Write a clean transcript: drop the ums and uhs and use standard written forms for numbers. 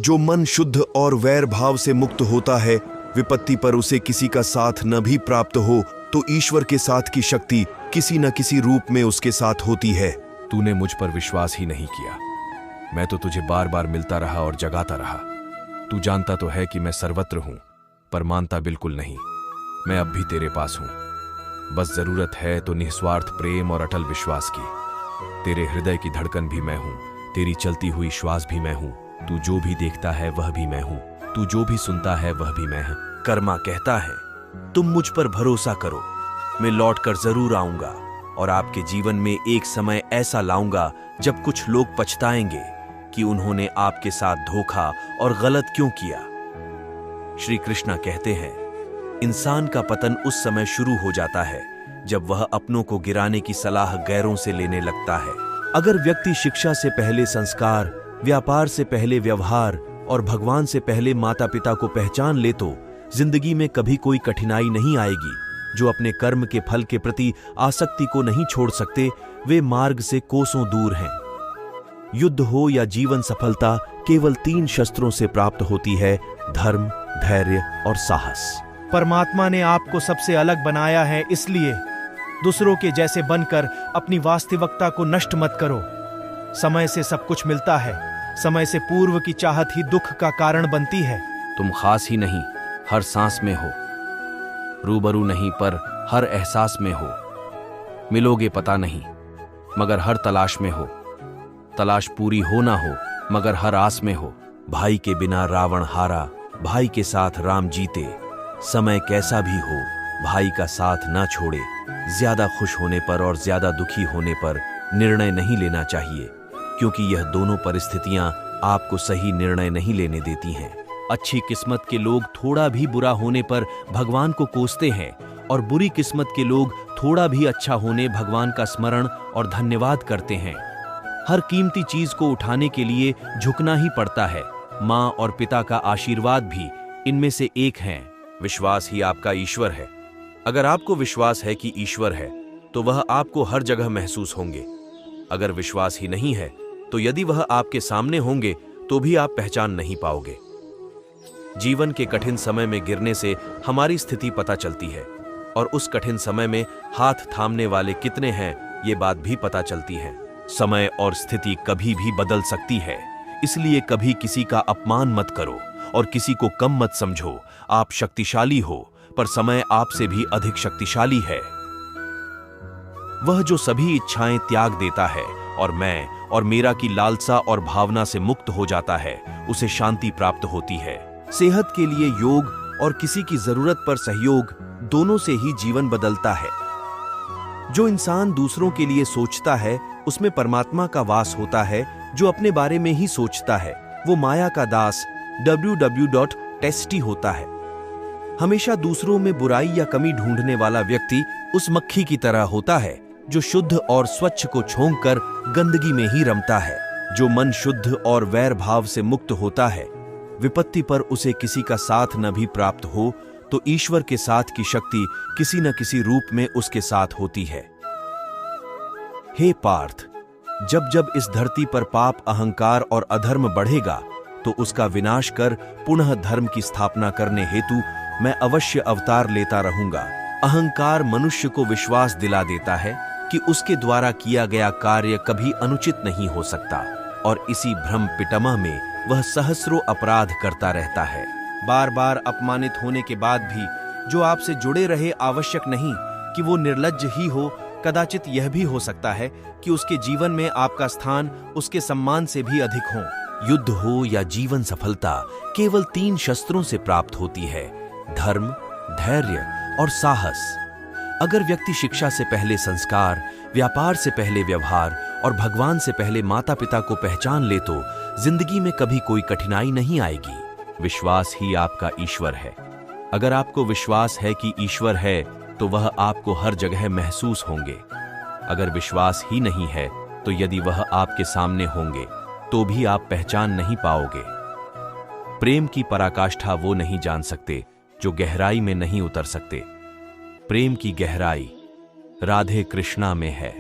जो मन शुद्ध और वैर भाव से मुक्त होता है, विपत्ति पर उसे किसी का साथ न भी प्राप्त हो तो ईश्वर के साथ की शक्ति किसी न किसी रूप में उसके साथ होती है। तूने मुझ पर विश्वास ही नहीं किया। मैं तो तुझे बार बार मिलता रहा और जगाता रहा। तू जानता तो है कि मैं सर्वत्र हूं, पर मानता बिल्कुल नहीं। मैं अब भी तेरे पास हूं। बस जरूरत है तो निस्वार्थ प्रेम और अटल विश्वास की। तेरे हृदय की धड़कन भी मैं हूं, तेरी चलती हुई श्वास भी मैं हूं। तू जो भी देखता है वह भी मैं हूं, तू जो भी सुनता है वह भी मैं हूं। कर्मा कहता है, तुम मुझ पर भरोसा करो, मैं लौटकर जरूर आऊंगा और आपके जीवन में एक समय ऐसा लाऊंगा जब कुछ लोग पछताएंगे कि उन्होंने आपके साथ धोखा और गलत क्यों किया। श्री कृष्णा कहते हैं, इंसान का पतन उस समय शुरू हो जाता है जब वह अपनों को गिराने की सलाह गैरों से लेने लगता है। अगर व्यक्ति शिक्षा से पहले संस्कार, व्यापार से पहले व्यवहार और भगवान से पहले माता पिता को पहचान ले तो जिंदगी में कभी कोई कठिनाई नहीं आएगी। जो अपने कर्म के फल के प्रति आसक्ति को नहीं छोड़ सकते, वे मार्ग से कोसों दूर हैं। युद्ध हो या जीवन सफलता केवल 3 शस्त्रों से प्राप्त होती है: धर्म, धैर्य और साहस। परमात्मा ने आपको सबसे अलग बनाया है, इसलिए दूसरों के जैसे बनकर अपनी वास्तविकता को नष्ट मत करो। समय से सब कुछ मिलता है, समय से पूर्व की चाहत ही दुख का कारण बनती है। तुम खास ही नहीं, हर सांस में हो। रूबरू नहीं पर हर एहसास में हो। मिलोगे पता नहीं, मगर हर तलाश में हो। तलाश पूरी हो ना हो, मगर हर आस में हो। भाई के बिना रावण हारा, भाई के साथ राम जीते। समय कैसा भी हो, भाई का साथ ना छोड़े। ज्यादा खुश होने पर और ज्यादा दुखी होने पर निर्णय नहीं लेना चाहिए, क्योंकि यह दोनों परिस्थितियां आपको सही निर्णय नहीं लेने देती हैं। अच्छी किस्मत के लोग थोड़ा भी बुरा होने पर भगवान को कोसते हैं और बुरी किस्मत के लोग थोड़ा भी अच्छा होने भगवान का स्मरण और धन्यवाद करते हैं। हर कीमती चीज को उठाने के लिए झुकना ही पड़ता है। माँ और पिता का आशीर्वाद भी इनमें से एक है। विश्वास ही आपका ईश्वर है। अगर आपको विश्वास है कि ईश्वर है तो वह आपको हर जगह महसूस होंगे। अगर विश्वास ही नहीं है तो यदि वह आपके सामने होंगे तो भी आप पहचान नहीं पाओगे। जीवन के कठिन समय में गिरने से हमारी स्थिति पता चलती है और उस कठिन समय में हाथ थामने वाले कितने हैं ये बात भी पता चलती है। समय और स्थिति कभी भी बदल सकती है, इसलिए कभी किसी का अपमान मत करो और किसी को कम मत समझो। आप शक्तिशाली हो, पर समय आपसे भी अधिक शक्तिशाली है। वह जो सभी इच्छाएं त्याग देता है और मैं और मेरा की लालसा और भावना से मुक्त हो जाता है, उसे शांति प्राप्त होती है। सेहत के लिए योग और किसी की जरूरत पर सहयोग, दोनों से ही जीवन बदलता है। जो इंसान दूसरों के लिए सोचता है उसमें परमात्मा का वास होता है। जो अपने बारे में ही सोचता है वो माया का दास www.testy होता है। हमेशा दूसरों में बुराई या कमी ढूंढने वाला व्यक्ति उस मक्खी की तरह होता है जो शुद्ध और स्वच्छ को छोंककर गंदगी में ही रमता है। जो मन शुद्ध और वैर भाव से मुक्त होता है, विपत्ति पर उसे किसी का साथ न भी प्राप्त हो तो ईश्वर के साथ की शक्ति किसी न किसी रूप में उसके साथ होती है। हे पार्थ, जब जब इस धरती पर पाप, अहंकार और अधर्म बढ़ेगा तो उसका विनाश कर पुनः धर्म की स्थापना करने हेतु मैं अवश्य अवतार लेता रहूंगा। अहंकार मनुष्य को विश्वास दिला देता है कि उसके द्वारा किया गया कार्य कभी अनुचित नहीं हो सकता और इसी भ्रम पिटमा में वह सहस्रों अपराध करता रहता है। बार बार अपमानित होने के बाद भी जो आपसे जुड़े रहे, आवश्यक नहीं कि वो निर्लज्ज ही हो। कदाचित यह भी हो सकता है कि उसके जीवन में आपका स्थान उसके सम्मान से भी अधिक हो। युद्ध हो या जीवन सफलता केवल 3 शस्त्रों से प्राप्त होती है: धर्म, धैर्य और साहस। अगर व्यक्ति शिक्षा से पहले संस्कार, व्यापार से पहले व्यवहार और भगवान से पहले माता पिता को पहचान ले तो जिंदगी में कभी कोई कठिनाई नहीं आएगी। विश्वास ही आपका ईश्वर है। अगर आपको विश्वास है कि ईश्वर है तो वह आपको हर जगह महसूस होंगे। अगर विश्वास ही नहीं है तो यदि वह आपके सामने होंगे तो भी आप पहचान नहीं पाओगे। प्रेम की पराकाष्ठा वो नहीं जान सकते जो गहराई में नहीं उतर सकते। प्रेम की गहराई राधे कृष्णा में है।